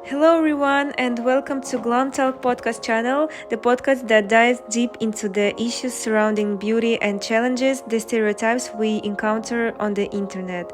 Hello everyone and welcome to Glam Talk podcast channel, the podcast that dives deep into the issues surrounding beauty and challenges the stereotypes we encounter on the internet.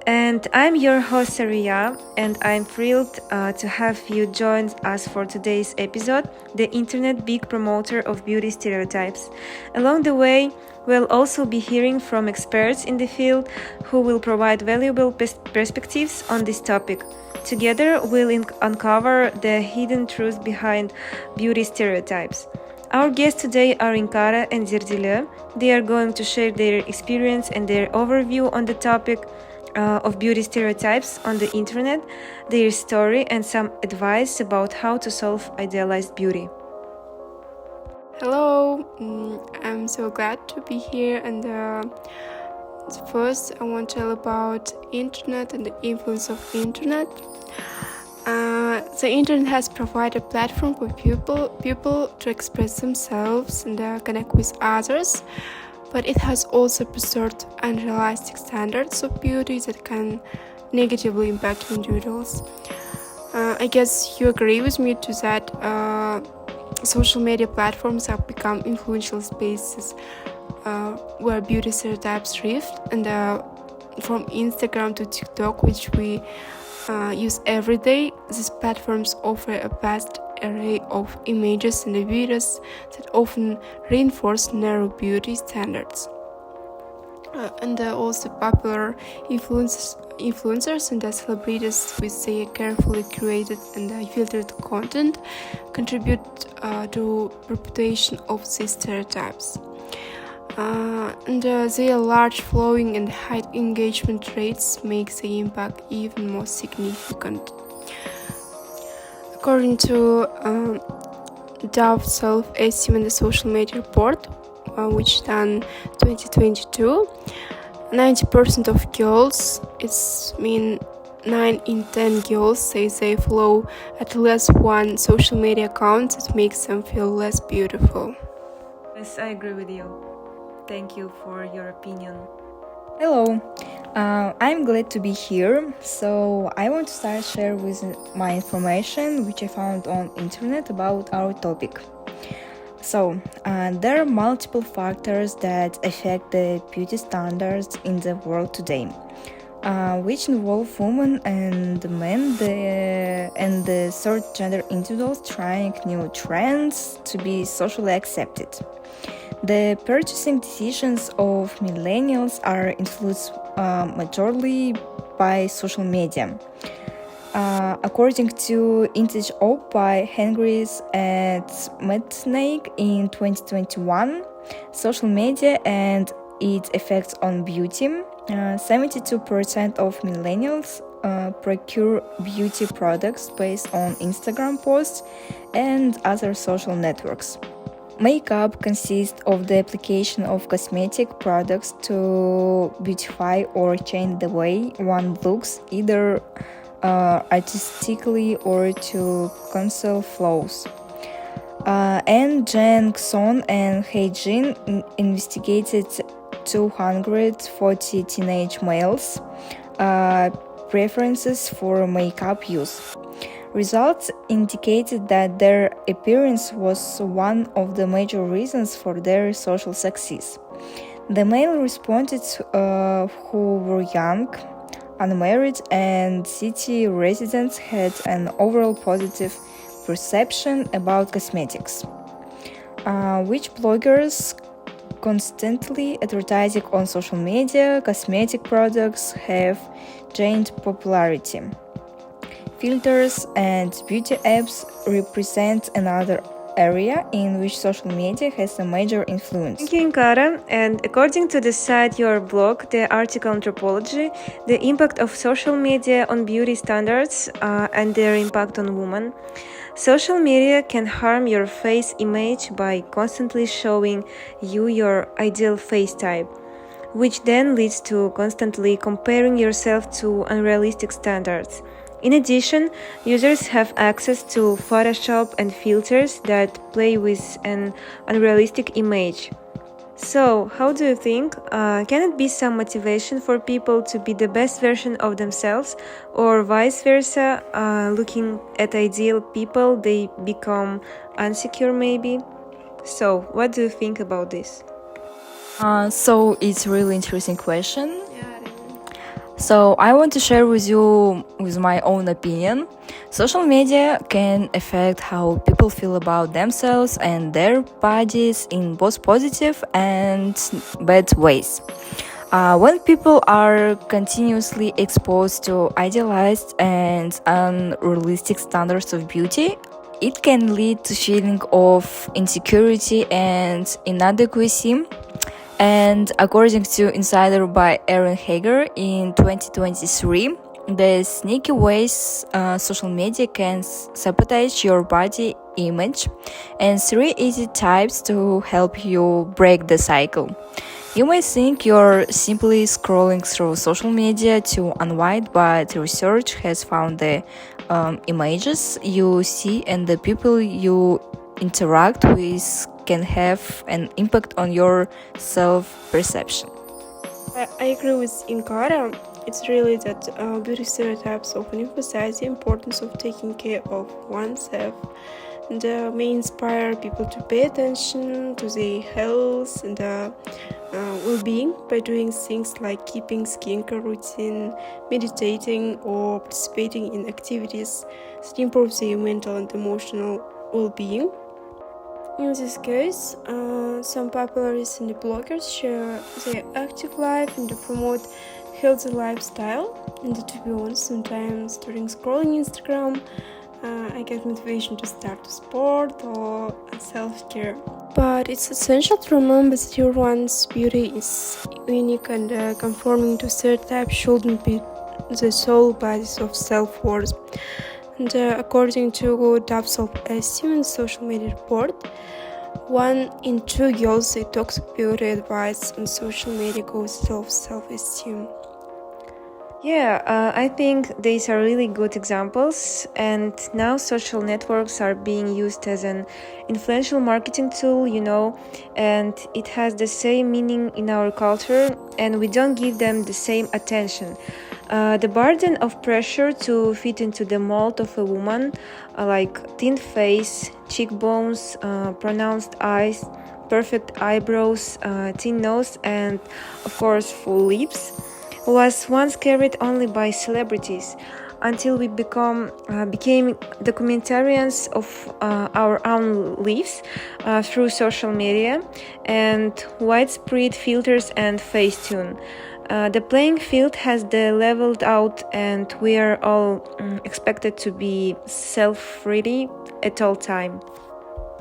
And I'm your host Sariya, and I'm thrilled to have you join us for today's episode, the internet big promoter of beauty stereotypes. Along the way, we'll also be hearing from experts in the field who will provide valuable perspectives on this topic. Together, we'll uncover the hidden truths behind beauty stereotypes. Our guests today are Inkara and Zerdeli. They are going to share their experience and their overview on the topic of beauty stereotypes on the internet, their story, and some advice about how to solve idealized beauty. Hello, I'm so glad to be here, and first I want to tell about internet and the influence of internet. The internet has provided a platform for people to express themselves and connect with others, but it has also preserved unrealistic standards of beauty that can negatively impact individuals. I guess you agree with me to that social media platforms have become influential spaces where beauty stereotypes thrive, and from Instagram to TikTok, which we use every day, these platforms offer a vast array of images and videos that often reinforce narrow beauty standards. And also popular influencers and celebrities with their carefully curated and filtered content contribute to perpetuation of these stereotypes. Their large following and high engagement rates make the impact even more significant. According to Dove Self-Esteem and Social Media Report, which done 2022, 90% of girls, it's mean 9 in 10 girls say they follow at least one social media account that makes them feel less beautiful. Yes, I agree with you. Thank you for your opinion. Hello, I'm glad to be here. So I want to start share with my information which I found on internet about our topic. So there are multiple factors that affect the beauty standards in the world today, which involve women and men and the third gender individuals trying new trends to be socially accepted. The purchasing decisions of millennials are influenced majorly by social media. According to Intage Op by Henrys and Metnaik in 2021, social media and its effects on beauty, 72% of millennials procure beauty products based on Instagram posts and other social networks. Makeup consists of the application of cosmetic products to beautify or change the way one looks, either artistically or to conceal flaws. And Jen Son and Heijin investigated 240 teenage males' preferences for makeup use. Results indicated that their appearance was one of the major reasons for their social success. The male respondents who were young, unmarried, and city residents had an overall positive perception about cosmetics, which bloggers constantly advertising on social media cosmetic products have gained popularity. Filters and beauty apps represent another area in which social media has a major influence. Thank you, Inkara. And according to the site Your Blog, the article Anthropology, the impact of social media on beauty standards and their impact on women. Social media can harm your face image by constantly showing you your ideal face type, which then leads to constantly comparing yourself to unrealistic standards. In addition, users have access to Photoshop and filters that play with an unrealistic image. So, how do you think? Can it be some motivation for people to be the best version of themselves, or vice versa? Looking at ideal people, they become insecure, maybe? So, what do you think about this? So it's really interesting question. Yeah, really. So I want to share with you with my own opinion. Social media can affect how people feel about themselves and their bodies in both positive and bad ways. When people are continuously exposed to idealized and unrealistic standards of beauty, it can lead to feeling of insecurity and inadequacy. And according to Insider by Aaron Hager in 2023, the sneaky ways social media can sabotage your body image, and 3 easy types to help you break the cycle. You may think you're simply scrolling through social media to unwind, but research has found the images you see and the people you interact with can have an impact on your self-perception. I agree with Inkara. It's really that beauty stereotypes often emphasize the importance of taking care of oneself and may inspire people to pay attention to their health and well-being by doing things like keeping skincare routine, meditating, or participating in activities that improve their mental and emotional well-being. In this case, some popular recent bloggers share their active life and to promote healthy lifestyle. And to be honest, sometimes during scrolling Instagram, I get motivation to start a sport or self-care. But it's essential to remember that everyone's beauty is unique and conforming to stereotypes shouldn't be the sole basis of self-worth. And according to Dove Self-Esteem social media report, 1 in 2 girls say toxic beauty advice on social media goes off self-esteem. Yeah, I think these are really good examples, and now social networks are being used as an influential marketing tool, and it has the same meaning in our culture, and we don't give them the same attention. The burden of pressure to fit into the mold of a woman, like thin face, cheekbones, pronounced eyes, perfect eyebrows, thin nose, and of course full lips, was once carried only by celebrities until we became documentarians of our own lives through social media and widespread filters and Facetune. The playing field has leveled out, and we are all expected to be self-ready at all time.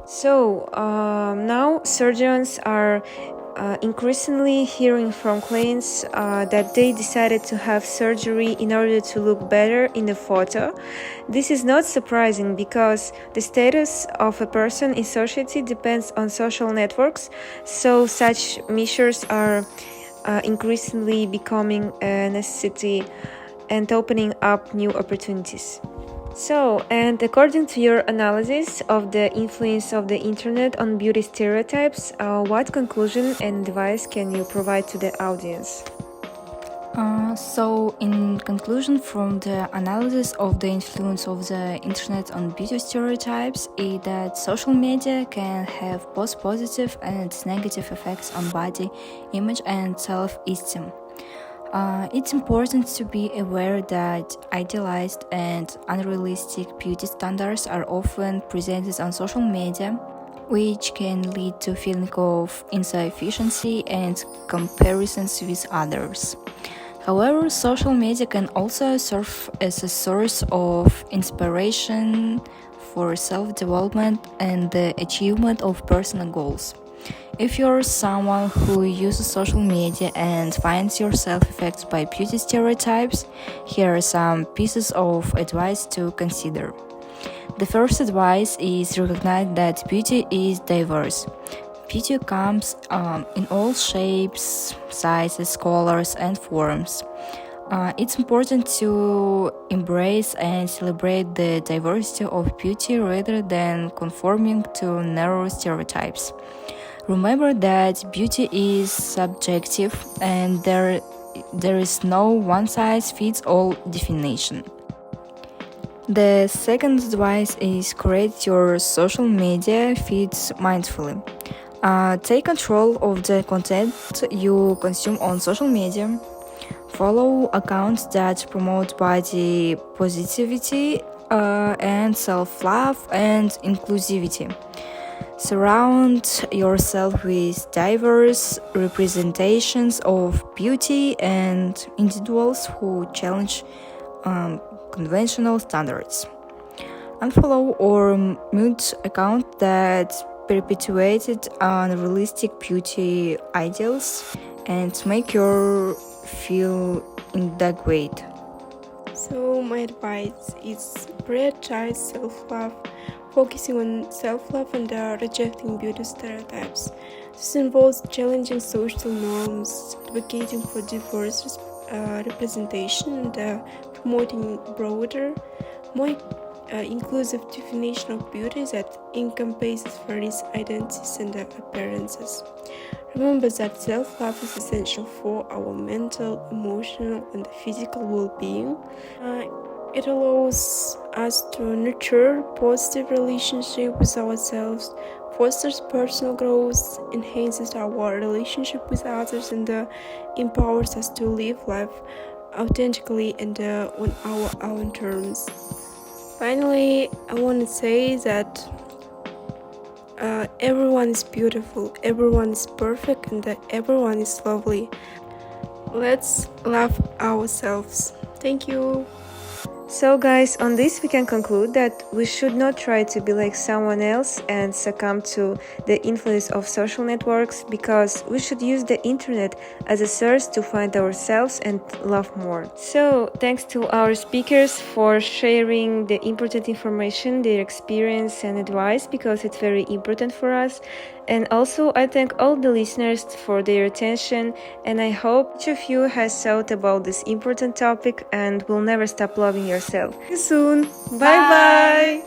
So now surgeons are increasingly hearing from clients that they decided to have surgery in order to look better in the photo. This is not surprising because the status of a person in society depends on social networks, so such measures are increasingly becoming a necessity and opening up new opportunities. So, and according to your analysis of the influence of the internet on beauty stereotypes, what conclusion and advice can you provide to the audience? So, in conclusion, from the analysis of the influence of the internet on beauty stereotypes, is that social media can have both positive and negative effects on body image and self-esteem. It's important to be aware that idealized and unrealistic beauty standards are often presented on social media, which can lead to feeling of insufficiency and comparisons with others. However, social media can also serve as a source of inspiration for self-development and the achievement of personal goals. If you're someone who uses social media and finds yourself affected by beauty stereotypes, here are some pieces of advice to consider. The first advice is recognize that beauty is diverse. Beauty comes in all shapes, sizes, colors, and forms. It's important to embrace and celebrate the diversity of beauty rather than conforming to narrow stereotypes. Remember that beauty is subjective and there is no one-size-fits-all definition. The second advice is create your social media feeds mindfully. Take control of the content you consume on social media. Follow accounts that promote body positivity and self-love and inclusivity. Surround yourself with diverse representations of beauty and individuals who challenge conventional standards. Unfollow or mute account that perpetuated unrealistic beauty ideals and make you feel inadequate. So my advice is prioritize self-love, focusing on self-love and rejecting beauty stereotypes. This involves challenging social norms, advocating for diverse representation, and promoting broader, more inclusive definition of beauty that encompasses various identities and appearances. Remember that self-love is essential for our mental, emotional, and physical well-being. It allows us to nurture positive relationship with ourselves, fosters personal growth, enhances our relationship with others, and empowers us to live life authentically and on our own terms. Finally, I want to say that everyone is beautiful, everyone is perfect, and everyone is lovely. Let's love ourselves. Thank you. So guys, on this we can conclude that we should not try to be like someone else and succumb to the influence of social networks, because we should use the internet as a source to find ourselves and love more. So thanks to our speakers for sharing the important information, their experience and advice, because it's very important for us. And also I thank all the listeners for their attention, and I hope each of you has thought about this important topic and will never stop loving yourself. See you soon. Bye bye.